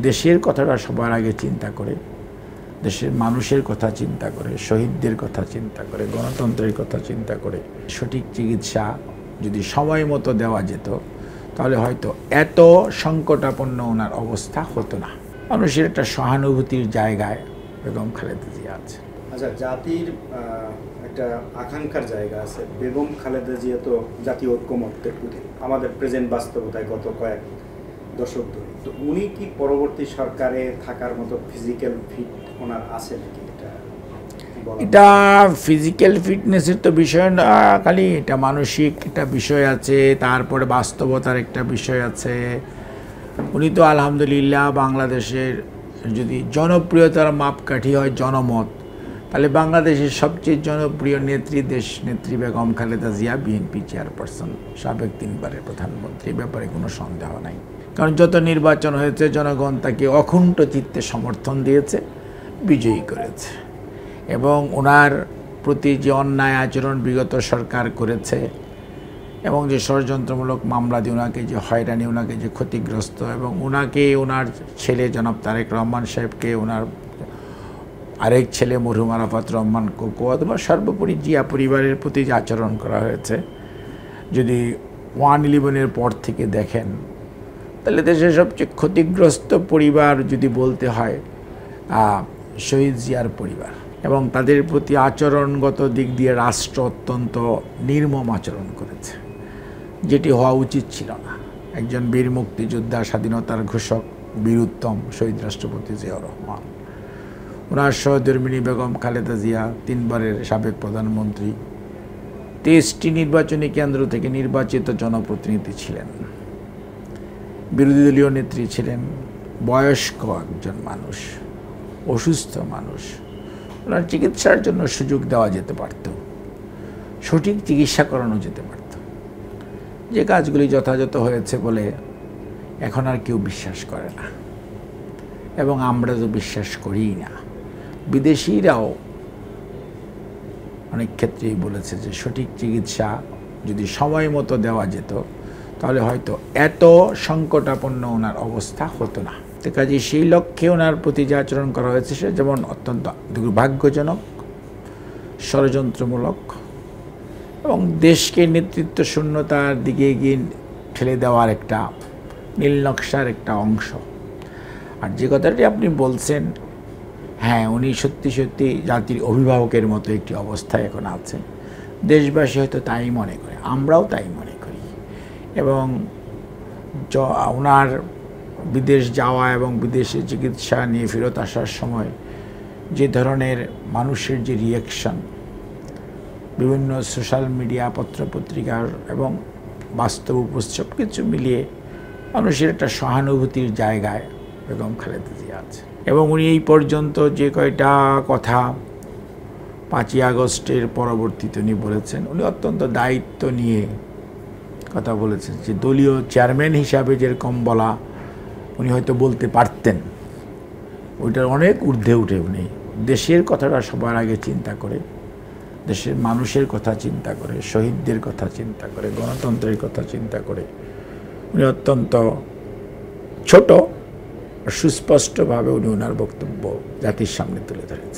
দেশের কথাটা সবার আগে চিন্তা করে, দেশের মানুষের কথা চিন্তা করে, শহীদদের কথা চিন্তা করে, গণতন্ত্রের কথা চিন্তা করে সঠিক চিকিৎসা যদি সময় মতো দেওয়া যেত তাহলে হয়তো এত সংকটাপন্ন ওনার অবস্থা হতো না। মানুষের একটা সহানুভূতির জায়গায় বেগম খালেদা জিয়া আছে। আচ্ছা, জাতির একটা আকাঙ্ক্ষার জায়গা আছে। বেগম খালেদা জিয়া তো জাতীয় ঐক্যমত্যের প্রতি আমাদের প্রেজেন্ট বাস্তবতায় গত কয়েক দশক ধরে, তো উনি কি পরবর্তী সরকারে থাকার মতো ফিজিক্যাল ফিট ওনার আছে নাকি? এটা ফিজিক্যাল ফিটনেসের তো বিষয় না, খালি এটা মানসিক একটা বিষয় আছে, তারপরে বাস্তবতার একটা বিষয় আছে। উনি তো আলহামদুলিল্লাহ বাংলাদেশের যদি জনপ্রিয়তার মাপকাঠি হয় জনমত, তাহলে বাংলাদেশের সবচেয়ে জনপ্রিয় নেত্রী দেশনেত্রী বেগম খালেদা জিয়া, বিএনপি চেয়ারপারসন, সাবেক 3 বারের প্রধানমন্ত্রী, ব্যাপারে কোনো সন্দেহ নাই। কারণ যত নির্বাচন হয়েছে জনগণ তাকে অকুণ্ঠ চিত্তে সমর্থন দিয়েছে, বিজয়ী করেছে। এবং ওনার প্রতি যে অন্যায় আচরণ বিগত সরকার করেছে এবং যে ষড়যন্ত্রমূলক মামলা দিয়ে ওনাকে যে হয়রানি, ওনাকে যে ক্ষতিগ্রস্ত, এবং ওনাকে ওনার ছেলে জনাব তারেক রহমান সাহেবকে ওনার আরেক ছেলে মরহুম আরাফাত রহমান কোকো অথবা সর্বোপরি জিয়া পরিবারের প্রতি যে আচরণ করা হয়েছে, যদি 1/11-এর পর থেকে দেখেন তাহলে দেশের সবচেয়ে ক্ষতিগ্রস্ত পরিবার যদি বলতে হয় শহীদ জিয়ার পরিবার। এবং তাদের প্রতি আচরণগত দিক দিয়ে রাষ্ট্র অত্যন্ত নির্মম আচরণ করেছে, যেটি হওয়া উচিত ছিল না। একজন বীর মুক্তিযোদ্ধা, স্বাধীনতার ঘোষক, বীর উত্তম শহীদ রাষ্ট্রপতি জিয়াউর রহমান, ওনার সহধর্মিণী বেগম খালেদা জিয়া 3 বারের সাবেক প্রধানমন্ত্রী, 23টি নির্বাচনী কেন্দ্র থেকে নির্বাচিত জনপ্রতিনিধি ছিলেন, বিরোধী দলীয় নেত্রী ছিলেন, বয়স্ক একজন মানুষ, অসুস্থ মানুষ। ওনার চিকিৎসার জন্য সুযোগ দেওয়া যেতে পারত, সঠিক চিকিৎসা করানো যেতে পারত। যে কাজগুলি যথাযথ হয়েছে বলে এখন আর কেউ বিশ্বাস করে না, এবং আমরা তো বিশ্বাস করিই না। বিদেশিরাও অনেক ক্ষেত্রেই বলেছে যে সঠিক চিকিৎসা যদি সময় মতো দেওয়া যেত তাহলে হয়তো এত সংকটাপন্ন ওনার অবস্থা হতো না। তো কাজে সেই লক্ষ্যে ওনার প্রতি যে আচরণ করা হয়েছে সে যেমন অত্যন্ত দুর্ভাগ্যজনক, ষড়যন্ত্রমূলক এবং দেশকে নেতৃত্ব শূন্যতার দিকে এগিয়ে ঠেলে দেওয়ার একটা নীলনকশার একটা অংশ। আর যে কথাটি আপনি বলছেন, হ্যাঁ, উনি সত্যি সত্যি জাতির অভিভাবকের মতো একটি অবস্থায় এখন আছে। দেশবাসী হয়তো তাই মনে করে, আমরাও তাই মনে করি। এবং ওনার বিদেশ যাওয়া এবং বিদেশে চিকিৎসা নিয়ে ফেরত আসার সময় যে ধরনের মানুষের যে রিয়াকশন, বিভিন্ন সোশ্যাল মিডিয়া, পত্রপত্রিকার এবং বাস্তব উপস্থিত সব কিছু মিলিয়ে মানুষের একটা সহানুভূতির জায়গায় বেগম খালেদা জিয়া আছে। এবং উনি এই পর্যন্ত যে কয়টা কথা 5ই আগস্টের পরবর্তীতে উনি বলেছেন, উনি অত্যন্ত দায়িত্ব নিয়ে কথা বলেছেন। যে দলীয় চেয়ারম্যান হিসাবে যেরকম বলা উনি হয়তো বলতে পারতেন, ওইটার অনেক ঊর্ধ্বে উঠে উনি দেশের কথাটা সবার আগে চিন্তা করে, দেশের মানুষের কথা চিন্তা করে, শহীদদের কথা চিন্তা করে, গণতন্ত্রের কথা চিন্তা করে উনি অত্যন্ত ছোট সুস্পষ্টভাবে উনি ওনার বক্তব্য জাতির সামনে তুলে ধরেছেন।